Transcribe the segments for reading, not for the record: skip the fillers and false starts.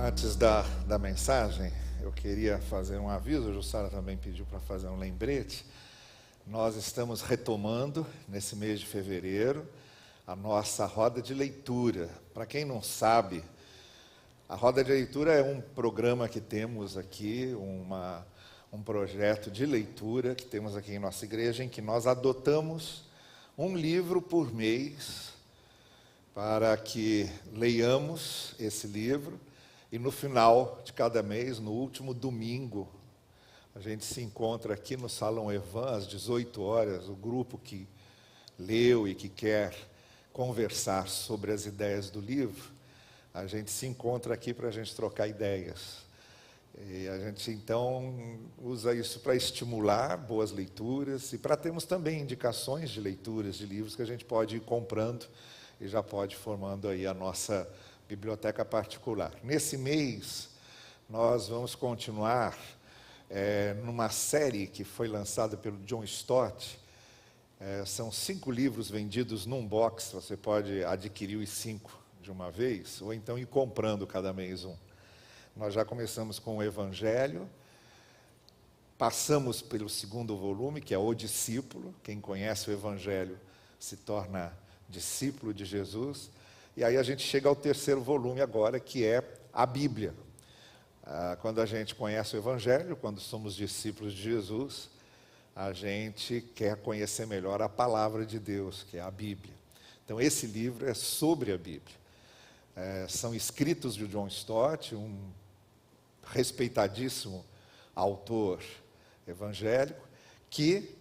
Antes da mensagem, eu queria fazer um aviso, a Jussara também pediu para fazer um lembrete. Nós estamos retomando, nesse mês de fevereiro, a nossa roda de leitura. Para quem não sabe, a roda de leitura é um programa que temos aqui, um projeto de leitura que temos aqui em nossa igreja, em que nós adotamos um livro por mês, para que leiamos esse livro, e no final de cada mês, no último domingo, a gente se encontra aqui no Salão Evan, às 18 horas, o grupo que leu e que quer conversar sobre as ideias do livro, a gente se encontra aqui para a gente trocar ideias. E a gente, então, usa isso para estimular boas leituras e para termos também indicações de leituras de livros que a gente pode ir comprando e já pode ir formando aí a nossa biblioteca particular. Nesse mês, nós vamos continuar numa série que foi lançada pelo John Stott. São 5 livros vendidos num box, você pode adquirir os 5 de uma vez, ou então ir comprando cada mês um. Nós já começamos com o Evangelho, passamos pelo 2º volume, que é O Discípulo. Quem conhece o Evangelho se torna discípulo de Jesus. E aí a gente chega ao 3º volume agora, que é a Bíblia. Quando a gente conhece o Evangelho, quando somos discípulos de Jesus, a gente quer conhecer melhor a palavra de Deus, que é a Bíblia. Então esse livro é sobre a Bíblia. São escritos de John Stott, um respeitadíssimo autor evangélico, que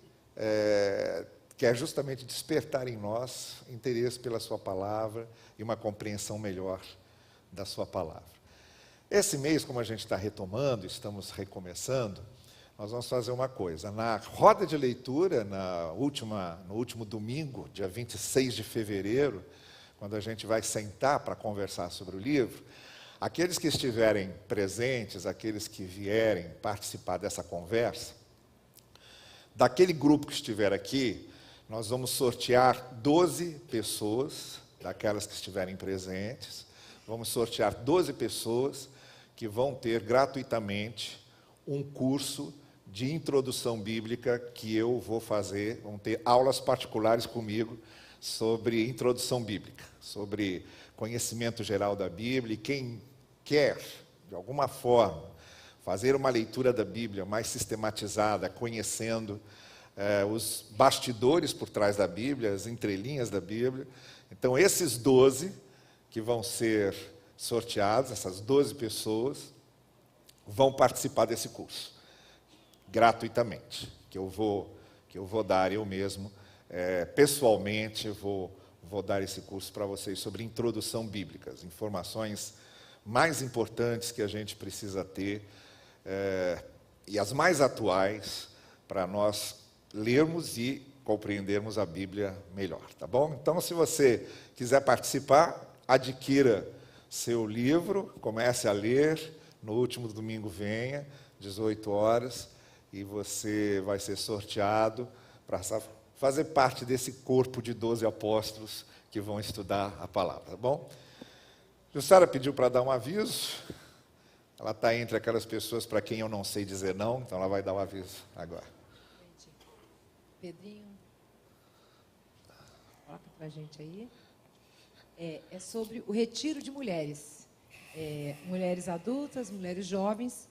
quer justamente despertar em nós interesse pela sua palavra e uma compreensão melhor da sua palavra. Esse mês, como a gente está retomando, estamos recomeçando, nós vamos fazer uma coisa. Na roda de leitura, no último domingo, dia 26 de fevereiro, quando a gente vai sentar para conversar sobre o livro, aqueles que estiverem presentes, aqueles que vierem participar dessa conversa, daquele grupo que estiver aqui, nós vamos sortear 12 pessoas, daquelas que estiverem presentes, vamos sortear 12 pessoas que vão ter gratuitamente um curso de introdução bíblica que eu vou fazer, vão ter aulas particulares comigo sobre introdução bíblica, sobre conhecimento geral da Bíblia, e quem quer, de alguma forma, fazer uma leitura da Bíblia mais sistematizada, conhecendo os bastidores por trás da Bíblia, as entrelinhas da Bíblia. Então, esses 12 que vão ser sorteados, essas 12 pessoas, vão participar desse curso, gratuitamente, que eu vou dar eu mesmo, pessoalmente, vou dar esse curso para vocês sobre introdução bíblica, as informações mais importantes que a gente precisa ter, e as mais atuais, para nós lermos e compreendermos a Bíblia melhor, tá bom? Então, se você quiser participar, adquira seu livro, comece a ler, no último domingo venha, 18 horas, e você vai ser sorteado para fazer parte desse corpo de 12 apóstolos que vão estudar a palavra, tá bom? Jussara pediu para dar um aviso, ela está entre aquelas pessoas para quem eu não sei dizer não, então ela vai dar um aviso agora. Pedrinho, coloca para a gente aí. É sobre o retiro de mulheres. Mulheres adultas, mulheres jovens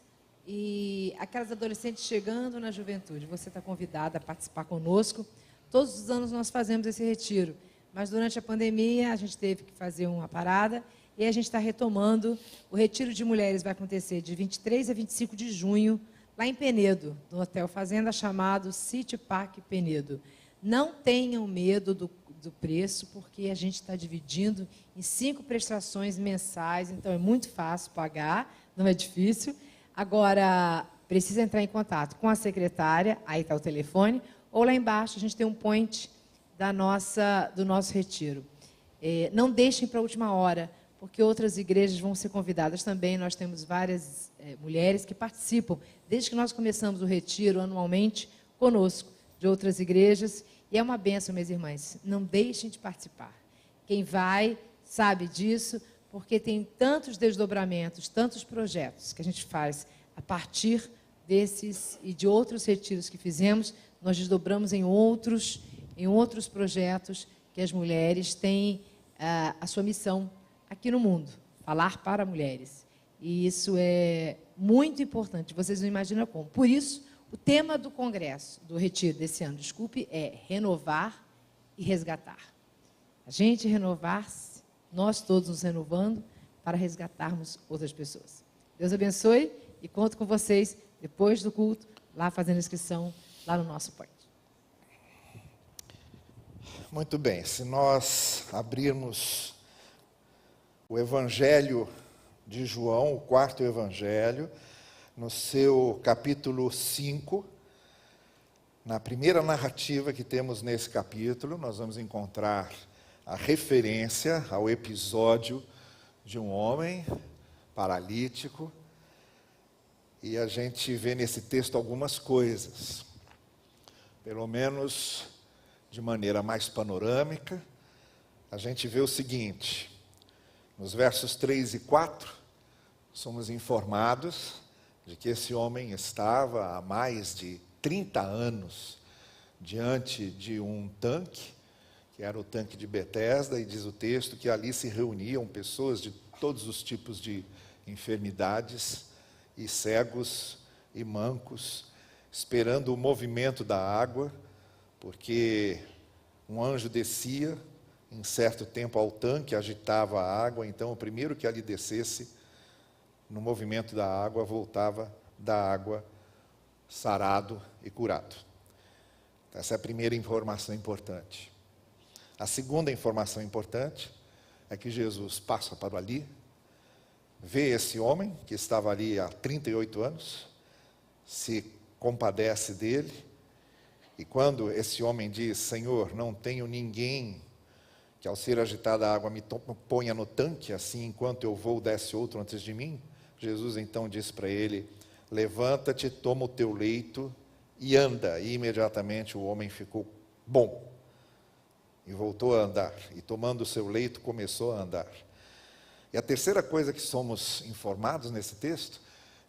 e aquelas adolescentes chegando na juventude. Você está convidada a participar conosco. Todos os anos nós fazemos esse retiro, mas durante a pandemia a gente teve que fazer uma parada e a gente está retomando. O retiro de mulheres vai acontecer de 23 a 25 de junho, lá em Penedo, no Hotel Fazenda, chamado City Park Penedo. Não tenham medo do preço, porque a gente está dividindo em 5 prestações mensais, então é muito fácil pagar, não é difícil. Agora, precisa entrar em contato com a secretária, aí está o telefone, ou lá embaixo a gente tem um point do nosso retiro. Não deixem para a última hora, porque outras igrejas vão ser convidadas também. Nós temos várias mulheres que participam, desde que nós começamos o retiro anualmente, conosco, de outras igrejas, e é uma bênção, minhas irmãs, não deixem de participar. Quem vai sabe disso, porque tem tantos desdobramentos, tantos projetos que a gente faz a partir desses e de outros retiros que fizemos, nós desdobramos em outros projetos que as mulheres têm a sua missão aqui no mundo, falar para mulheres. E isso é muito importante, vocês não imaginam como. Por isso, o tema do congresso, do retiro desse ano, desculpe, é renovar e resgatar. A gente renovar-se, nós todos nos renovando para resgatarmos outras pessoas. Deus abençoe e conto com vocês depois do culto, lá fazendo inscrição, lá no nosso point. Muito bem, se nós abrirmos o Evangelho de João, o quarto Evangelho, no seu capítulo 5, na primeira narrativa que temos nesse capítulo, nós vamos encontrar a referência ao episódio de um homem paralítico, e a gente vê nesse texto algumas coisas, pelo menos de maneira mais panorâmica. A gente vê o seguinte: nos versos 3 e 4, somos informados de que esse homem estava há mais de 30 anos diante de um tanque, que era o tanque de Betesda, e diz o texto que ali se reuniam pessoas de todos os tipos de enfermidades, e cegos e mancos, esperando o movimento da água, porque um anjo descia em certo tempo ao tanque, agitava a água, então o primeiro que ali descesse, no movimento da água, voltava da água sarado e curado. Essa é a primeira informação importante. A segunda informação importante é que Jesus passa para ali, vê esse homem que estava ali há 38 anos, se compadece dele, e quando esse homem diz: Senhor, não tenho ninguém que ao ser agitada a água me ponha no tanque, assim enquanto eu vou desce outro antes de mim, Jesus então diz para ele: levanta-te, toma o teu leito e anda. E imediatamente o homem ficou bom e voltou a andar, e tomando o seu leito começou a andar. E a terceira coisa que somos informados nesse texto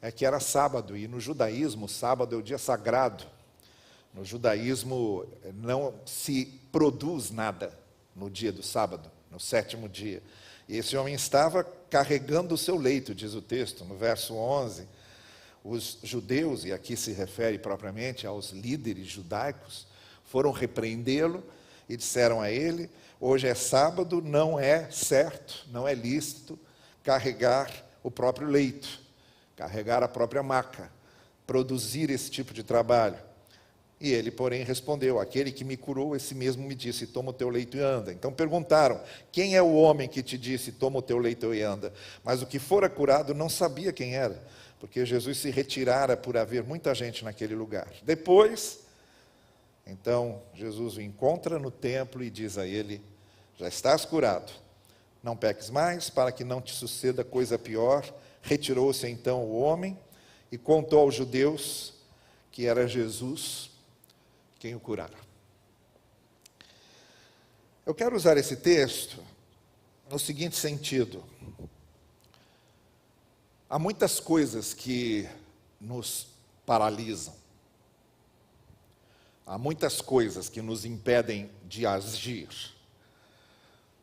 é que era sábado, e no judaísmo sábado é o dia sagrado. No judaísmo não se produz nada no dia do sábado, no sétimo dia. E esse homem estava carregando o seu leito, diz o texto, no verso 11. Os judeus, e aqui se refere propriamente aos líderes judaicos, foram repreendê-lo e disseram a ele: hoje é sábado, não é certo, não é lícito carregar o próprio leito, carregar a própria maca, produzir esse tipo de trabalho. E ele, porém, respondeu: aquele que me curou, esse mesmo me disse: toma o teu leito e anda. Então perguntaram: quem é o homem que te disse: toma o teu leito e anda? Mas o que fora curado não sabia quem era, porque Jesus se retirara por haver muita gente naquele lugar. Depois, então, Jesus o encontra no templo e diz a ele: já estás curado, não peques mais, para que não te suceda coisa pior. Retirou-se então o homem e contou aos judeus que era Jesus quem o curara. Eu quero usar esse texto no seguinte sentido: há muitas coisas que nos paralisam, há muitas coisas que nos impedem de agir,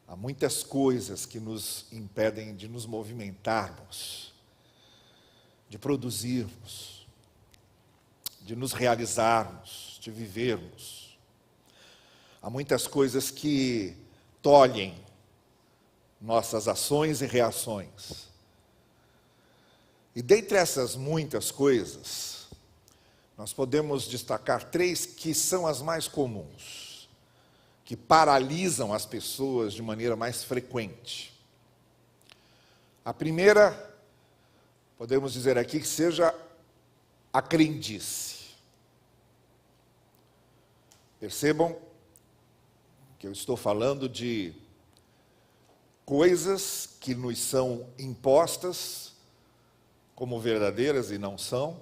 há muitas coisas que nos impedem de nos movimentarmos, de produzirmos, de nos realizarmos, de vivermos. Há muitas coisas que tolhem nossas ações e reações. E dentre essas muitas coisas, nós podemos destacar 3 que são as mais comuns, que paralisam as pessoas de maneira mais frequente. A primeira, podemos dizer aqui, que seja a crendice. Percebam que eu estou falando de coisas que nos são impostas como verdadeiras e não são.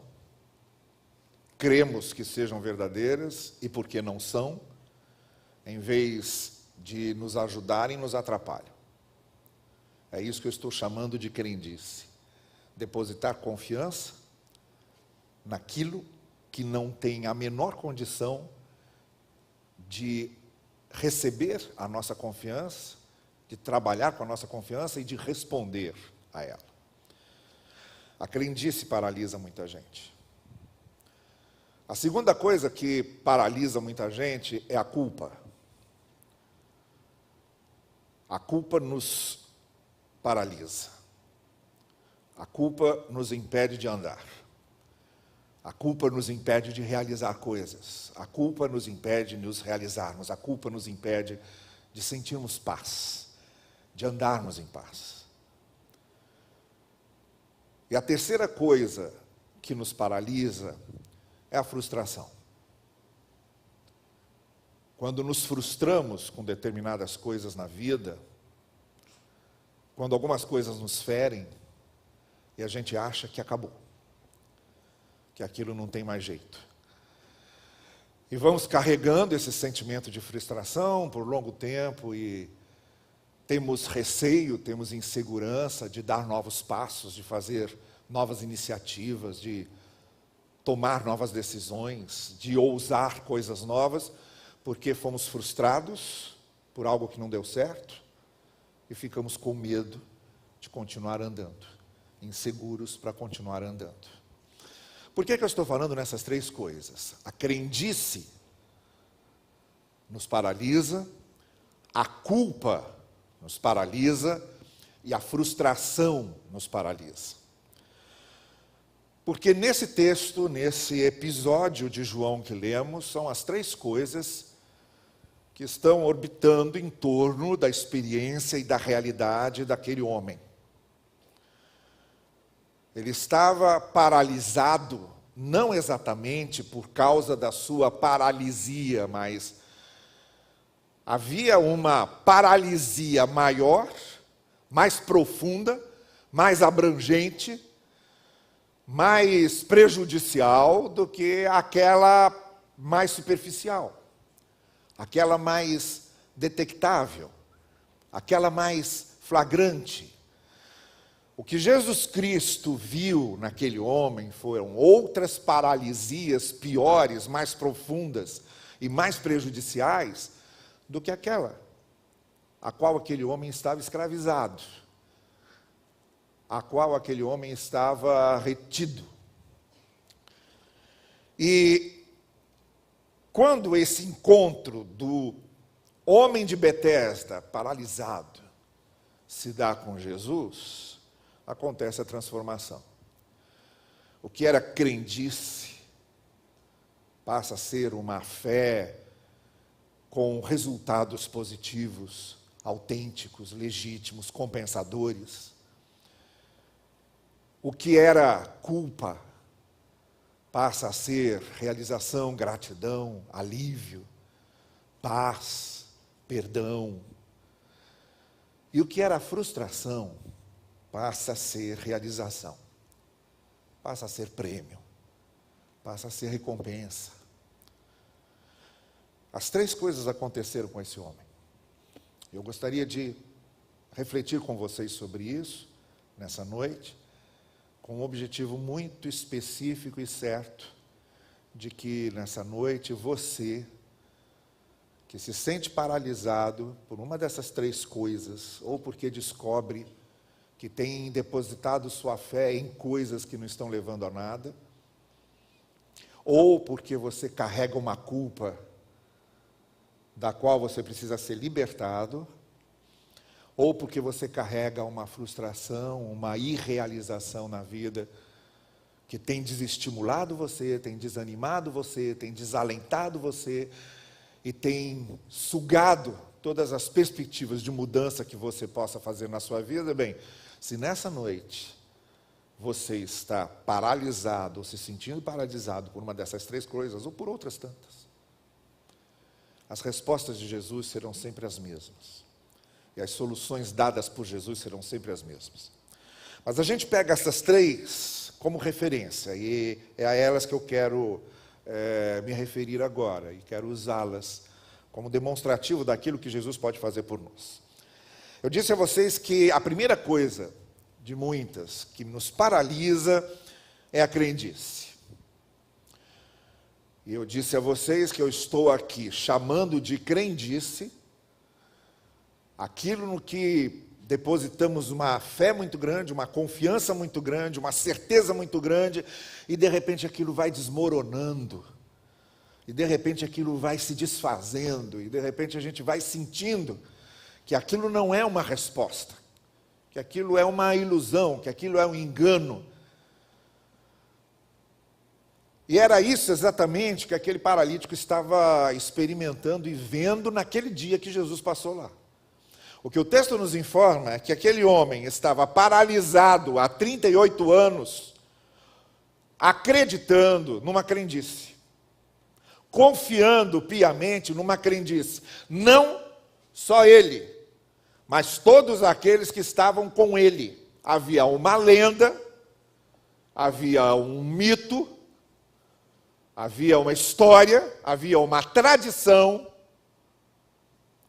Cremos que sejam verdadeiras e porque não são, em vez de nos ajudarem, nos atrapalham. É isso que eu estou chamando de crendice. Depositar confiança naquilo que não tem a menor condição de receber a nossa confiança, de trabalhar com a nossa confiança e de responder a ela. A crendice paralisa muita gente. A segunda coisa que paralisa muita gente é a culpa. A culpa nos paralisa. A culpa nos impede de andar. A culpa nos impede de realizar coisas. A culpa nos impede de nos realizarmos. A culpa nos impede de sentirmos paz, de andarmos em paz. E a terceira coisa que nos paralisa é a frustração. Quando nos frustramos com determinadas coisas na vida, quando algumas coisas nos ferem, e a gente acha que acabou, que aquilo não tem mais jeito. E vamos carregando esse sentimento de frustração por longo tempo e temos receio, temos insegurança de dar novos passos, de fazer novas iniciativas, de tomar novas decisões, de ousar coisas novas, porque fomos frustrados por algo que não deu certo e ficamos com medo de continuar andando, inseguros para continuar andando. Por que eu estou falando nessas três coisas? A crendice nos paralisa, a culpa nos paralisa e a frustração nos paralisa. Porque nesse texto, nesse episódio de João que lemos, são as três coisas que estão orbitando em torno da experiência e da realidade daquele homem. Ele estava paralisado, não exatamente por causa da sua paralisia, mas havia uma paralisia maior, mais profunda, mais abrangente, mais prejudicial do que aquela mais superficial, aquela mais detectável, aquela mais flagrante. O que Jesus Cristo viu naquele homem foram outras paralisias piores, mais profundas e mais prejudiciais do que aquela a qual aquele homem estava escravizado, a qual aquele homem estava retido. E quando esse encontro do homem de Betesda, paralisado, se dá com Jesus, acontece a transformação. O que era crendice passa a ser uma fé com resultados positivos, autênticos, legítimos, compensadores. O que era culpa passa a ser realização, gratidão, alívio, paz, perdão. E o que era frustração passa a ser realização, passa a ser prêmio, passa a ser recompensa. As três coisas aconteceram com esse homem. Eu gostaria de refletir com vocês sobre isso nessa noite, com um objetivo muito específico e certo, de que nessa noite você, que se sente paralisado por uma dessas três coisas, ou porque descobre que tem depositado sua fé em coisas que não estão levando a nada, ou porque você carrega uma culpa da qual você precisa ser libertado, ou porque você carrega uma frustração, uma irrealização na vida, que tem desestimulado você, tem desanimado você, tem desalentado você, e tem sugado todas as perspectivas de mudança que você possa fazer na sua vida. Bem, se nessa noite você está paralisado, ou se sentindo paralisado por uma dessas três coisas, ou por outras tantas, as respostas de Jesus serão sempre as mesmas. E as soluções dadas por Jesus serão sempre as mesmas. Mas a gente pega essas três como referência, e é a elas que eu quero me referir agora, e quero usá-las como demonstrativo daquilo que Jesus pode fazer por nós. Eu disse a vocês que a primeira coisa de muitas que nos paralisa é a crendice. E eu disse a vocês que eu estou aqui chamando de crendice aquilo no que depositamos uma fé muito grande, uma confiança muito grande, uma certeza muito grande, e de repente aquilo vai desmoronando, e de repente aquilo vai se desfazendo, e de repente a gente vai sentindo que aquilo não é uma resposta, que aquilo é uma ilusão, que aquilo é um engano. E era isso exatamente que aquele paralítico estava experimentando e vendo naquele dia que Jesus passou lá. O que o texto nos informa é que aquele homem estava paralisado há 38 anos, acreditando numa crendice, confiando piamente numa crendice. Não só ele, mas todos aqueles que estavam com ele. Havia uma lenda, havia um mito, havia uma história, havia uma tradição,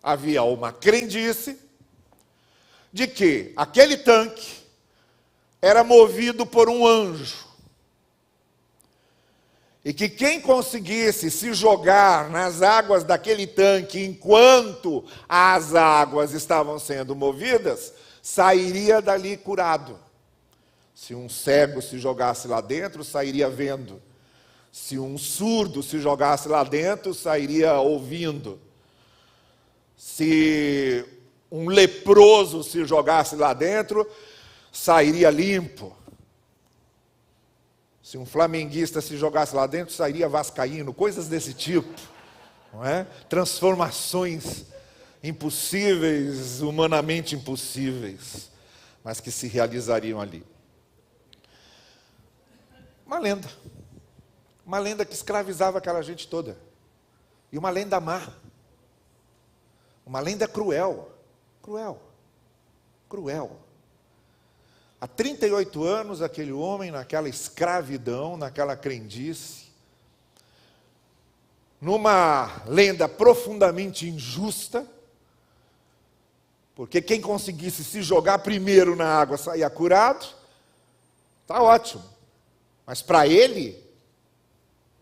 havia uma crendice de que aquele tanque era movido por um anjo. E que quem conseguisse se jogar nas águas daquele tanque enquanto as águas estavam sendo movidas, sairia dali curado. Se um cego se jogasse lá dentro, sairia vendo. Se um surdo se jogasse lá dentro, sairia ouvindo. Se um leproso se jogasse lá dentro, sairia limpo. Se um flamenguista se jogasse lá dentro, sairia vascaíno, coisas desse tipo, não é? Transformações impossíveis, humanamente impossíveis, mas que se realizariam ali. Uma lenda que escravizava aquela gente toda, e uma lenda má, uma lenda cruel. Há 38 anos, aquele homem naquela escravidão, naquela crendice, numa lenda profundamente injusta, porque quem conseguisse se jogar primeiro na água saía curado, está ótimo. Mas para ele,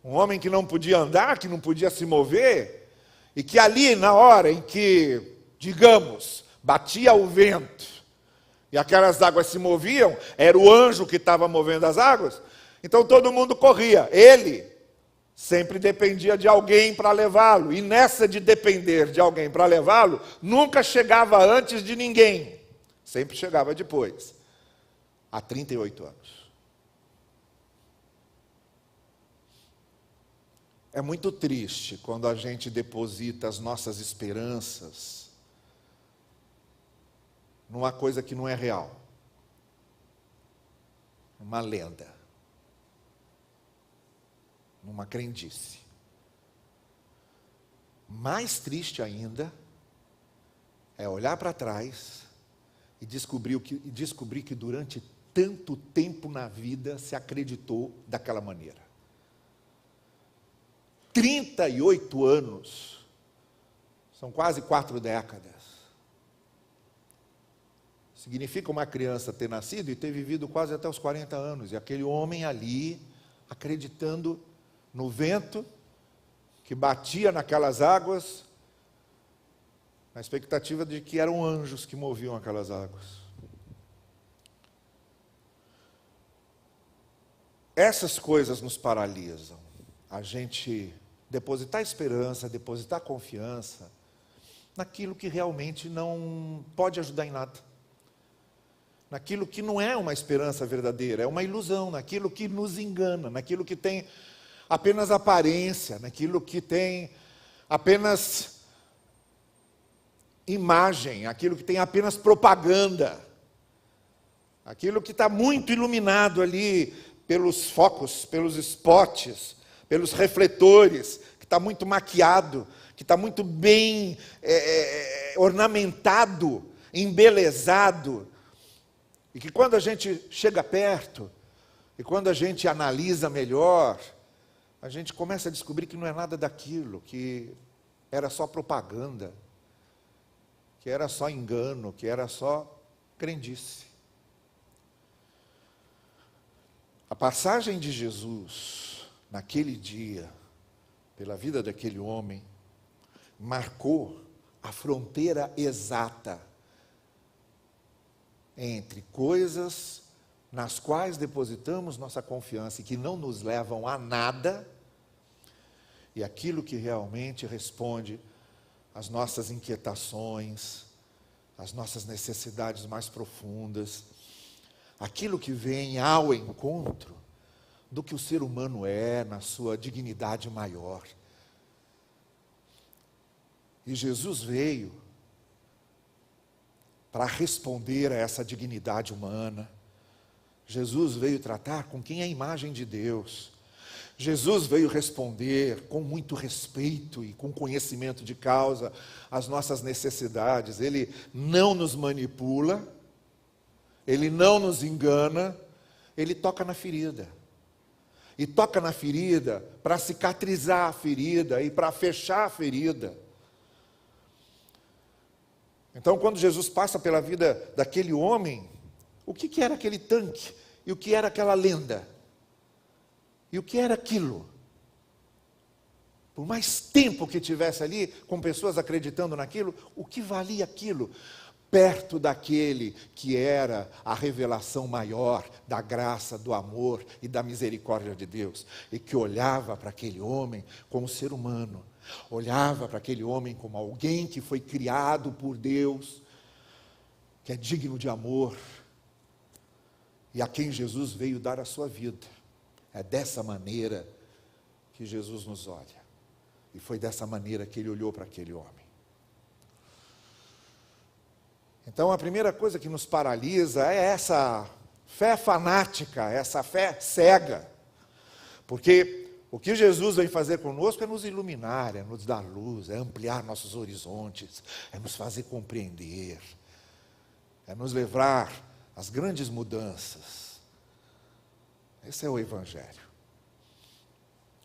um homem que não podia andar, que não podia se mover, e que ali, na hora em que, digamos, batia o vento, e aquelas águas se moviam, era o anjo que estava movendo as águas, então todo mundo corria. Ele sempre dependia de alguém para levá-lo, e nessa de depender de alguém para levá-lo, nunca chegava antes de ninguém, sempre chegava depois, há 38 anos. É muito triste quando a gente deposita as nossas esperanças numa coisa que não é real, numa lenda, numa crendice. Mais triste ainda é olhar para trás e descobrir que durante tanto tempo na vida se acreditou daquela maneira. 38 anos, são quase 4 décadas. Significa uma criança ter nascido e ter vivido quase até os 40 anos. E aquele homem ali, acreditando no vento que batia naquelas águas, na expectativa de que eram anjos que moviam aquelas águas. Essas coisas nos paralisam. A gente depositar esperança, depositar confiança naquilo que realmente não pode ajudar em nada. Naquilo que não é uma esperança verdadeira, é uma ilusão, naquilo que nos engana, naquilo que tem apenas aparência, naquilo que tem apenas imagem, aquilo que tem apenas propaganda, aquilo que está muito iluminado ali pelos focos, pelos spots, pelos refletores, que está muito maquiado, que está muito bem ornamentado, embelezado, e que quando a gente chega perto, e quando a gente analisa melhor, a gente começa a descobrir que não é nada daquilo, que era só propaganda, que era só engano, que era só crendice. A passagem de Jesus, naquele dia, pela vida daquele homem, marcou a fronteira exata entre coisas nas quais depositamos nossa confiança e que não nos levam a nada, e aquilo que realmente responde às nossas inquietações, às nossas necessidades mais profundas, aquilo que vem ao encontro do que o ser humano é na sua dignidade maior. E Jesus veio para responder a essa dignidade humana. Jesus veio tratar com quem é a imagem de Deus. Jesus veio responder com muito respeito e com conhecimento de causa às nossas necessidades. Ele não nos manipula, Ele não nos engana, Ele toca na ferida. E toca na ferida para cicatrizar a ferida e para fechar a ferida. Então, quando Jesus passa pela vida daquele homem, o que era aquele tanque? E o que era aquela lenda? E o que era aquilo? Por mais tempo que tivesse ali, com pessoas acreditando naquilo, o que valia aquilo? Perto daquele que era a revelação maior da graça, do amor e da misericórdia de Deus, e que olhava para aquele homem como ser humano, olhava para aquele homem como alguém que foi criado por Deus, que é digno de amor, e a quem Jesus veio dar a sua vida. É dessa maneira que Jesus nos olha, e foi dessa maneira que Ele olhou para aquele homem. Então, a primeira coisa que nos paralisa é essa fé fanática, essa fé cega. Porque o que Jesus vem fazer conosco é nos iluminar, é nos dar luz, é ampliar nossos horizontes, é nos fazer compreender, é nos levar às grandes mudanças. Esse é o Evangelho.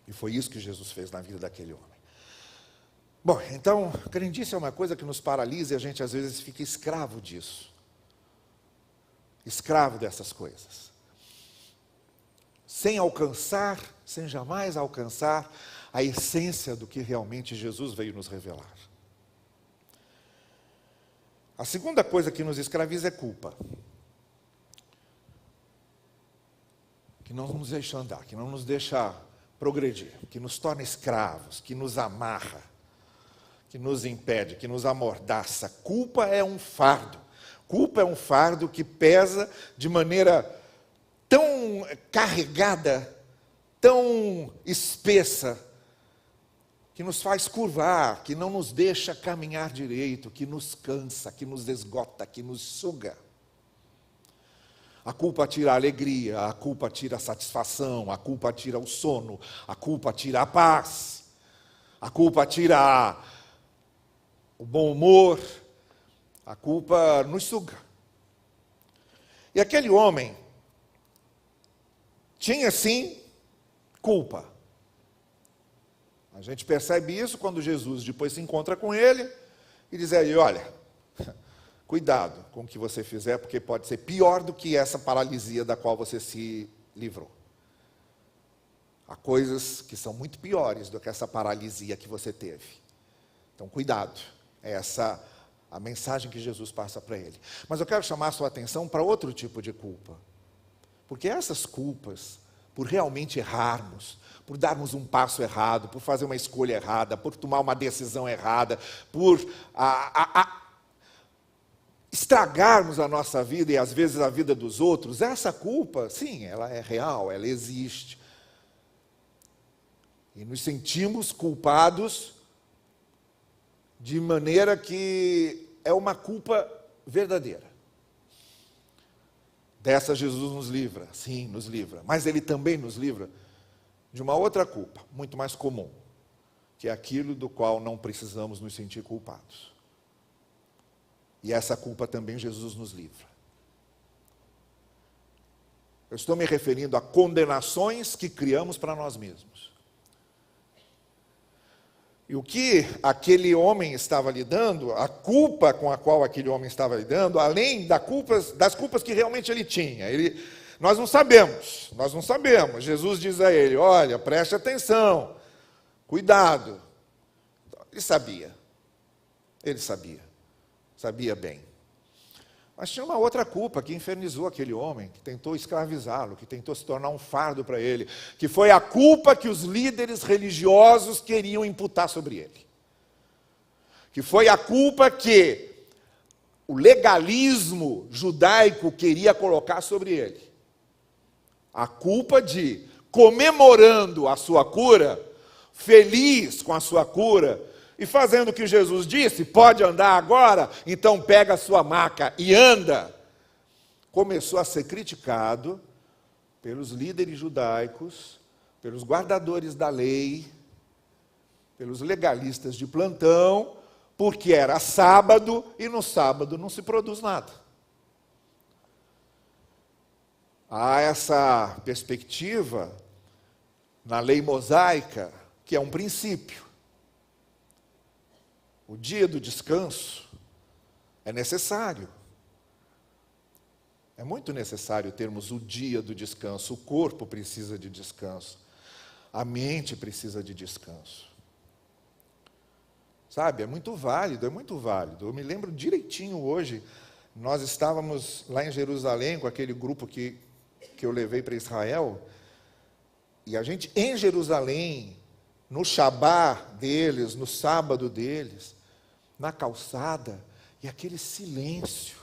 E foi isso que Jesus fez na vida daquele homem. Bom, então, crendice é uma coisa que nos paralisa e a gente às vezes fica escravo disso. Escravo dessas coisas. Sem jamais alcançar a essência do que realmente Jesus veio nos revelar. A segunda coisa que nos escraviza é culpa. Que não nos deixa andar, que não nos deixa progredir, que nos torna escravos, que nos amarra, que nos impede, que nos amordaça. Culpa é um fardo. Culpa é um fardo que pesa de maneira tão carregada, tão espessa, que nos faz curvar, que não nos deixa caminhar direito, que nos cansa, que nos esgota, que nos suga. A culpa tira a alegria, a culpa tira a satisfação, a culpa tira o sono, a culpa tira a paz, a culpa tira o bom humor, a culpa nos suga. E aquele homem tinha sim culpa. A gente percebe isso quando Jesus depois se encontra com ele e diz a ele: olha, cuidado com o que você fizer, porque pode ser pior do que essa paralisia da qual você se livrou. Há coisas que são muito piores do que essa paralisia que você teve. Então, cuidado. Essa é a mensagem que Jesus passa para ele. Mas eu quero chamar a sua atenção para outro tipo de culpa. Porque essas culpas, por realmente errarmos, por darmos um passo errado, por fazer uma escolha errada, por tomar uma decisão errada, por estragarmos a nossa vida e às vezes a vida dos outros, essa culpa, sim, ela é real, ela existe. E nos sentimos culpados de maneira que é uma culpa verdadeira. Dessa Jesus nos livra, sim, nos livra. Mas Ele também nos livra de uma outra culpa, muito mais comum, que é aquilo do qual não precisamos nos sentir culpados. E essa culpa também Jesus nos livra. Eu estou me referindo a condenações que criamos para nós mesmos. E o que aquele homem estava lidando, a culpa com a qual aquele homem estava lidando, além das culpas que realmente ele tinha, nós não sabemos. Jesus diz a ele, olha, preste atenção, cuidado. Ele sabia bem. Mas tinha uma outra culpa que infernizou aquele homem, que tentou escravizá-lo, que tentou se tornar um fardo para ele, que foi a culpa que os líderes religiosos queriam imputar sobre ele. Que foi a culpa que o legalismo judaico queria colocar sobre ele. A culpa de, comemorando a sua cura, feliz com a sua cura, e fazendo o que Jesus disse, pode andar agora, então pega a sua maca e anda. Começou a ser criticado pelos líderes judaicos, pelos guardadores da lei, pelos legalistas de plantão, porque era sábado e no sábado não se produz nada. Há essa perspectiva na lei mosaica, que é um princípio. O dia do descanso é necessário. É muito necessário termos o dia do descanso. O corpo precisa de descanso. A mente precisa de descanso. Sabe, é muito válido. Eu me lembro direitinho hoje, nós estávamos lá em Jerusalém com aquele grupo que eu levei para Israel, e a gente em Jerusalém, no Shabá deles, no sábado deles, na calçada, e aquele silêncio,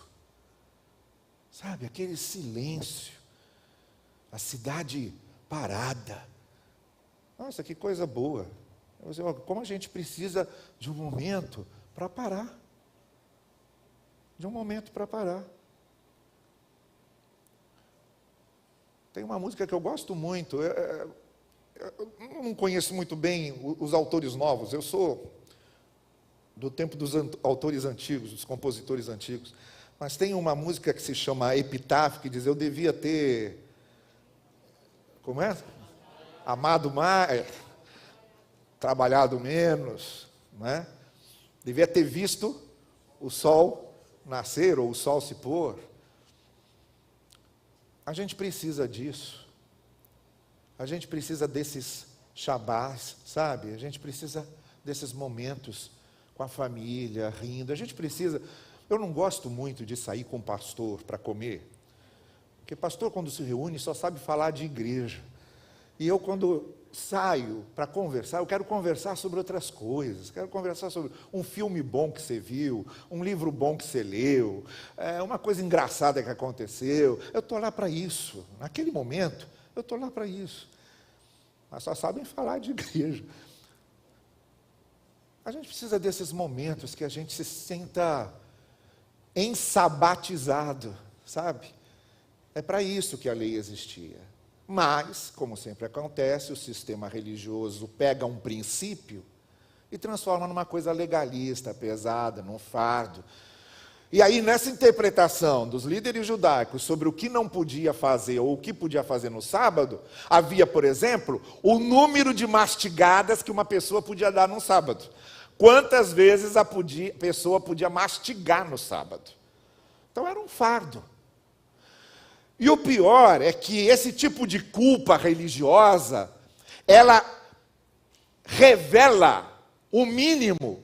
sabe, aquele silêncio, a cidade parada. Nossa, que coisa boa. Como a gente precisa de um momento para parar. De um momento para parar. Tem uma música que eu gosto muito, eu não conheço muito bem os autores novos, eu sou do tempo dos autores antigos, dos compositores antigos, mas tem uma música que se chama Epitáfio, que diz, eu devia ter, como é? Amado mais, trabalhado menos, né? Devia ter visto o sol nascer ou o sol se pôr. A gente precisa disso. A gente precisa desses shabás, sabe? A gente precisa desses momentos com a família, rindo. A gente precisa... Eu não gosto muito de sair com o pastor para comer, porque pastor, quando se reúne, só sabe falar de igreja. E eu, quando saio para conversar, eu quero conversar sobre outras coisas. Quero conversar sobre um filme bom que você viu, um livro bom que você leu, uma coisa engraçada que aconteceu. Eu estou lá para isso. Naquele momento, eu estou lá para isso. Mas só sabem falar de igreja. A gente precisa desses momentos que a gente se sinta ensabatizado, sabe? É para isso que a lei existia. Mas, como sempre acontece, o sistema religioso pega um princípio e transforma numa coisa legalista, pesada, num fardo. E aí, nessa interpretação dos líderes judaicos sobre o que não podia fazer ou o que podia fazer no sábado, havia, por exemplo, o número de mastigadas que uma pessoa podia dar no sábado. Quantas vezes a pessoa podia mastigar no sábado. Então, era um fardo. E o pior é que esse tipo de culpa religiosa, ela revela o mínimo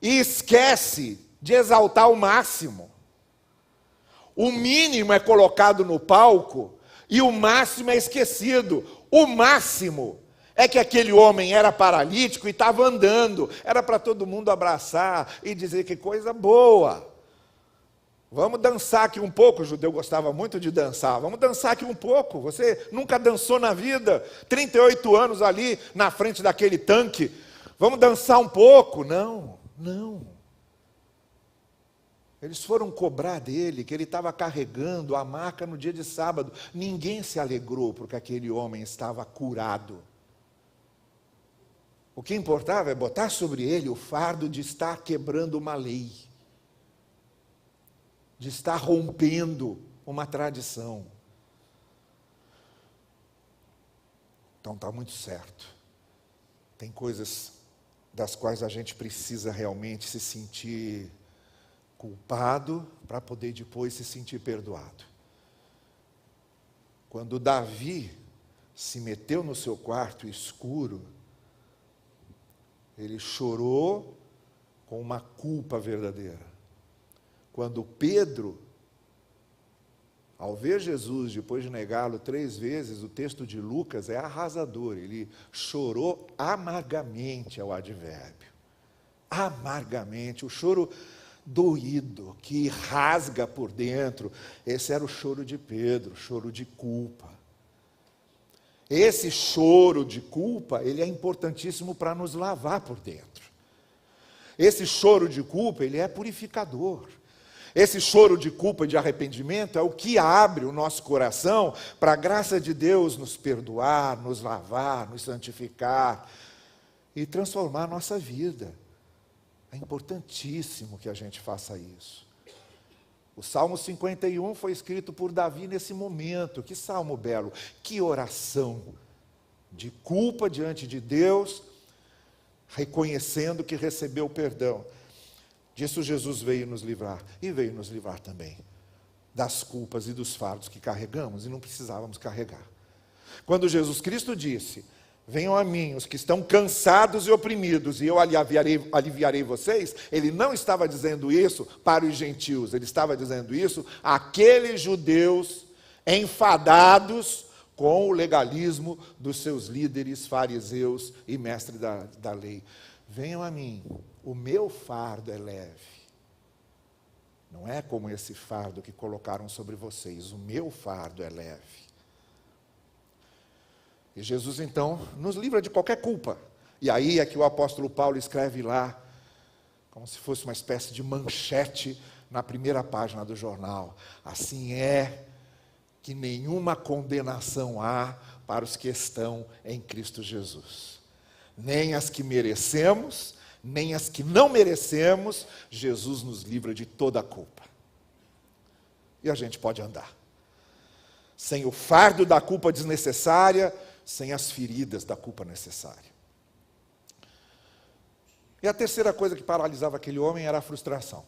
e esquece de exaltar o máximo. O mínimo é colocado no palco e o máximo é esquecido. O máximo é que aquele homem era paralítico e estava andando. Era para todo mundo abraçar e dizer que coisa boa. Vamos dançar aqui um pouco, o judeu gostava muito de dançar, vamos dançar aqui um pouco, você nunca dançou na vida, 38 anos ali na frente daquele tanque, vamos dançar um pouco? Não. Eles foram cobrar dele, que ele estava carregando a maca no dia de sábado, ninguém se alegrou porque aquele homem estava curado. O que importava é botar sobre ele o fardo de estar quebrando uma lei, de estar rompendo uma tradição. Então está muito certo. Tem coisas das quais a gente precisa realmente se sentir culpado para poder depois se sentir perdoado. Quando Davi se meteu no seu quarto escuro, ele chorou com uma culpa verdadeira. Quando Pedro, ao ver Jesus, depois de negá-lo 3 vezes, o texto de Lucas é arrasador. Ele chorou amargamente, é o advérbio. Amargamente, o choro doído, que rasga por dentro. Esse era o choro de Pedro, choro de culpa. Esse choro de culpa, ele é importantíssimo para nos lavar por dentro. Esse choro de culpa, ele é purificador. Esse choro de culpa e de arrependimento é o que abre o nosso coração para a graça de Deus nos perdoar, nos lavar, nos santificar e transformar a nossa vida. É importantíssimo que a gente faça isso. O Salmo 51 foi escrito por Davi nesse momento. Que salmo belo, que oração de culpa diante de Deus, reconhecendo que recebeu perdão. Disso Jesus veio nos livrar, e veio nos livrar também das culpas e dos fardos que carregamos e não precisávamos carregar. Quando Jesus Cristo disse: venham a mim os que estão cansados e oprimidos, e eu aliviarei vocês, ele não estava dizendo isso para os gentios, ele estava dizendo isso àqueles judeus enfadados com o legalismo dos seus líderes, fariseus e mestres da lei. Venham a mim, o meu fardo é leve. Não é como esse fardo que colocaram sobre vocês, o meu fardo é leve. E Jesus, então, nos livra de qualquer culpa. E aí é que o apóstolo Paulo escreve lá, como se fosse uma espécie de manchete na primeira página do jornal. Assim é que nenhuma condenação há para os que estão em Cristo Jesus. Nem as que merecemos, nem as que não merecemos, Jesus nos livra de toda a culpa. E a gente pode andar sem o fardo da culpa desnecessária, sem as feridas da culpa necessária. E a terceira coisa que paralisava aquele homem era a frustração.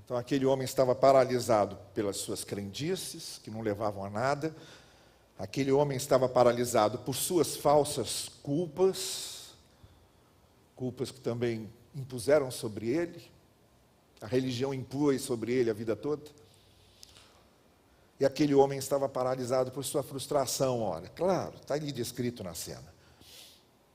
Então aquele homem estava paralisado pelas suas crendices, que não levavam a nada. Aquele homem estava paralisado por suas falsas culpas, culpas que também impuseram sobre ele. A religião impôs sobre ele a vida toda. E aquele homem estava paralisado por sua frustração, olha, claro, está ali descrito na cena.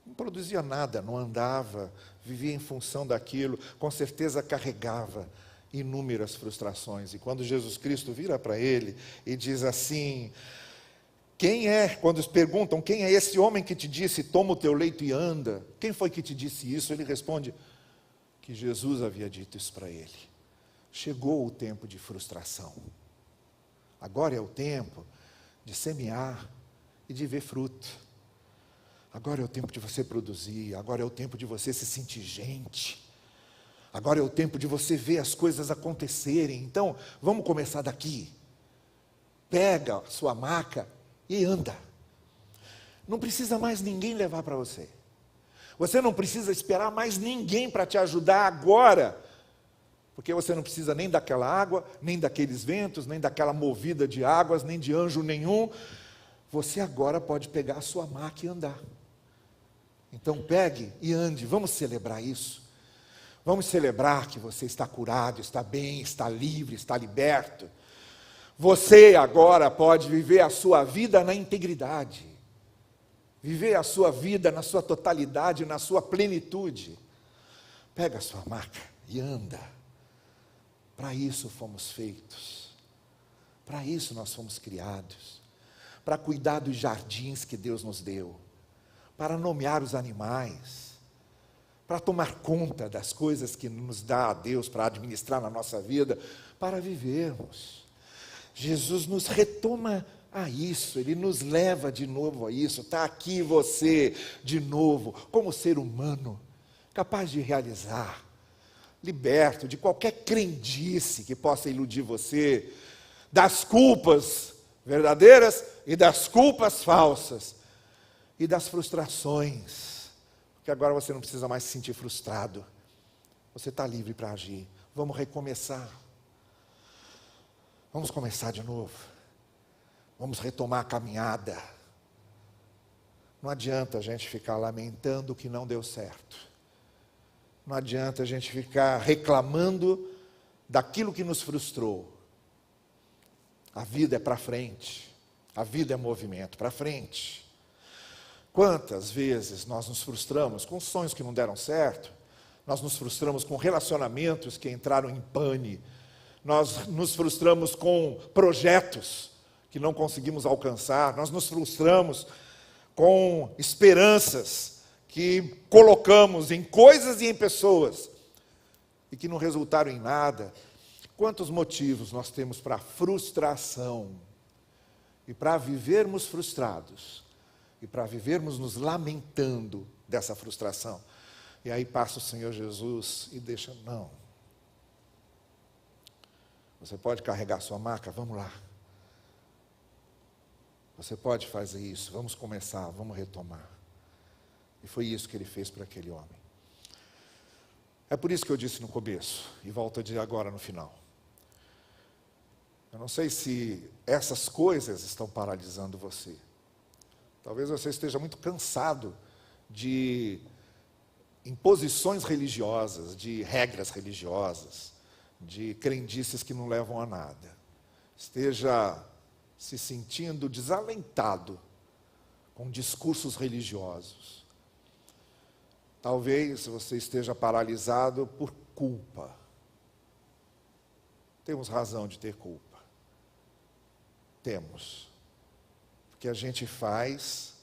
Não produzia nada, não andava, vivia em função daquilo, com certeza carregava inúmeras frustrações. E quando Jesus Cristo vira para ele e diz assim: quando perguntam, quem é esse homem que te disse, toma o teu leito e anda? Quem foi que te disse isso? Ele responde que Jesus havia dito isso para ele. Chegou o tempo de frustração. Agora é o tempo de semear e de ver fruto. Agora é o tempo de você produzir, agora é o tempo de você se sentir gente. Agora é o tempo de você ver as coisas acontecerem. Então, vamos começar daqui. Pega a sua maca e anda. Não precisa mais ninguém levar para você. Você não precisa esperar mais ninguém para te ajudar agora. Porque você não precisa nem daquela água, nem daqueles ventos, nem daquela movida de águas, nem de anjo nenhum. Você agora pode pegar a sua maca e andar. Então pegue e ande, vamos celebrar isso. Vamos celebrar que você está curado, está bem, está livre, está liberto. Você agora pode viver a sua vida na integridade. Viver a sua vida na sua totalidade, na sua plenitude. Pega a sua maca e anda. Para isso fomos feitos. Para isso nós fomos criados. Para cuidar dos jardins que Deus nos deu. Para nomear os animais. Para tomar conta das coisas que nos dá a Deus, para administrar na nossa vida, para vivermos. Jesus nos retoma a isso, Ele nos leva de novo a isso. Está aqui você, de novo, como ser humano, capaz de realizar, liberto de qualquer crendice que possa iludir você, das culpas verdadeiras e das culpas falsas, e das frustrações, porque porque agora você não precisa mais se sentir frustrado. Você está livre para agir. Vamos recomeçar. Vamos começar de novo. Vamos retomar a caminhada. Não adianta a gente ficar lamentando o que não deu certo. Não adianta a gente ficar reclamando daquilo que nos frustrou. A vida é para frente. A vida é movimento para frente. Quantas vezes nós nos frustramos com sonhos que não deram certo? Nós nos frustramos com relacionamentos que entraram em pane. Nós nos frustramos com projetos que não conseguimos alcançar. Nós nos frustramos com esperanças que colocamos em coisas e em pessoas e que não resultaram em nada. Quantos motivos nós temos para frustração e para vivermos frustrados e para vivermos nos lamentando dessa frustração. E aí passa o Senhor Jesus e deixa, não. Você pode carregar sua maca? Vamos lá. Você pode fazer isso, vamos começar, vamos retomar. E foi isso que ele fez para aquele homem. É por isso que eu disse no começo, e volto a dizer agora no final. Eu não sei se essas coisas estão paralisando você. Talvez você esteja muito cansado de imposições religiosas, de regras religiosas, de crendices que não levam a nada. Esteja se sentindo desalentado com discursos religiosos. Talvez você esteja paralisado por culpa. Temos razão de ter culpa. Temos. Porque a gente faz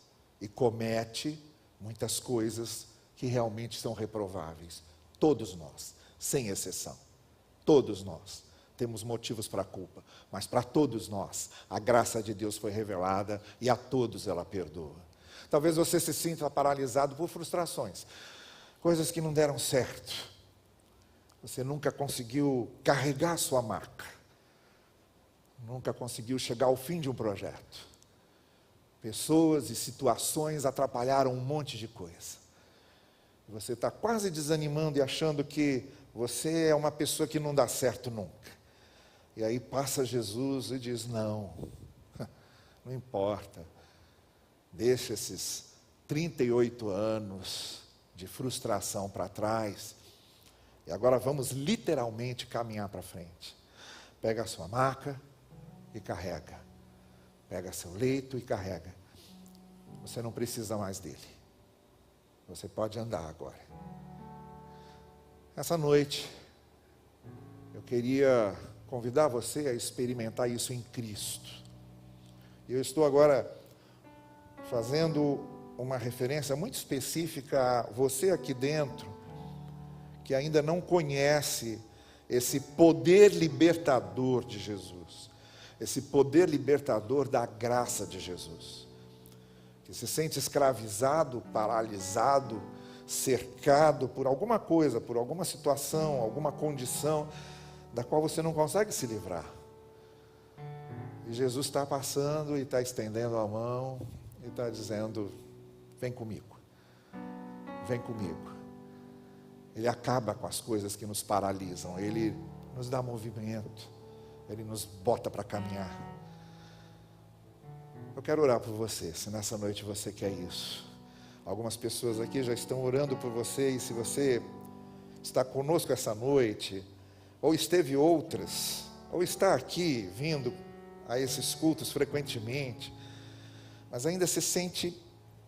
e comete muitas coisas que realmente são reprováveis. Todos nós, sem exceção. Todos nós temos motivos para a culpa. Mas para todos nós, a graça de Deus foi revelada e a todos ela perdoa. Talvez você se sinta paralisado por frustrações. Coisas que não deram certo. Você nunca conseguiu carregar sua maca. Nunca conseguiu chegar ao fim de um projeto. Pessoas e situações atrapalharam um monte de coisa. Você está quase desanimando e achando que você é uma pessoa que não dá certo nunca. E aí passa Jesus e diz, não importa. Deixa esses 38 anos de frustração para trás. E agora vamos literalmente caminhar para frente. Pega a sua maca e carrega. Pega seu leito e carrega. Você não precisa mais dele. Você pode andar agora. Essa noite, eu queria convidar você a experimentar isso em Cristo. Eu estou agora fazendo uma referência muito específica a você aqui dentro, que ainda não conhece esse poder libertador de Jesus, esse poder libertador da graça de Jesus, que se sente escravizado, paralisado, cercado por alguma coisa, por alguma situação, alguma condição, da qual você não consegue se livrar. E Jesus está passando e está estendendo a mão e está dizendo, vem comigo, vem comigo. Ele acaba com as coisas que nos paralisam, Ele nos dá movimento, Ele nos bota para caminhar. Eu quero orar por você, se nessa noite você quer isso. Algumas pessoas aqui já estão orando por você, e se você está conosco essa noite, ou esteve outras, ou está aqui vindo a esses cultos frequentemente, mas ainda se sente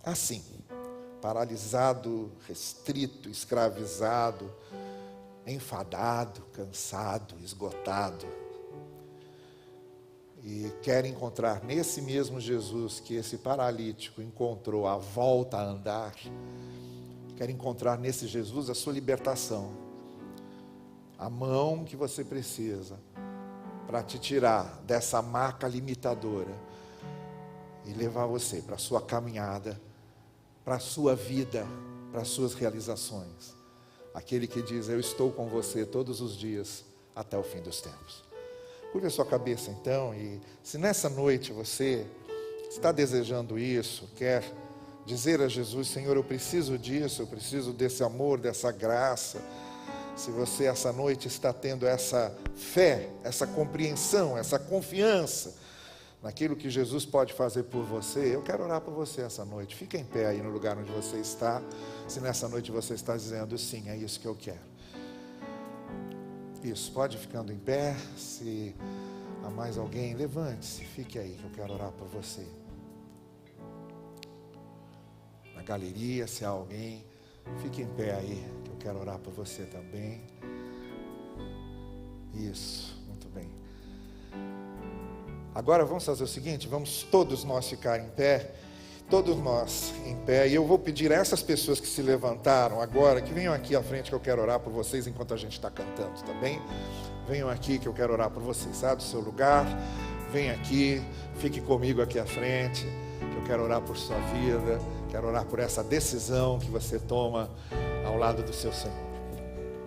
assim, paralisado, restrito, escravizado, enfadado, cansado, esgotado, e quer encontrar nesse mesmo Jesus que esse paralítico encontrou a volta a andar, quer encontrar nesse Jesus a sua libertação, a mão que você precisa para te tirar dessa maca limitadora e levar você para a sua caminhada, para a sua vida, para as suas realizações. Aquele que diz, eu estou com você todos os dias até o fim dos tempos. Curva a sua cabeça então, e se nessa noite você está desejando isso, quer dizer a Jesus: Senhor, eu preciso disso, eu preciso desse amor, dessa graça. Se você essa noite está tendo essa fé, essa compreensão, essa confiança naquilo que Jesus pode fazer por você, eu quero orar por você essa noite. Fica em pé aí no lugar onde você está, se nessa noite você está dizendo: sim, é isso que eu quero. Isso, pode ir ficando em pé. Se há mais alguém, levante-se, fique aí, que eu quero orar por você. Na galeria, se há alguém, fique em pé aí, que eu quero orar por você também. Isso, muito bem. Agora vamos fazer o seguinte, vamos todos nós ficar em pé, todos nós em pé, e eu vou pedir a essas pessoas que se levantaram agora, que venham aqui à frente, que eu quero orar por vocês enquanto a gente está cantando também. Venham aqui que eu quero orar por vocês, sai do seu lugar, vem aqui, fique comigo aqui à frente, que eu quero orar por sua vida, quero orar por essa decisão que você toma ao lado do seu Senhor.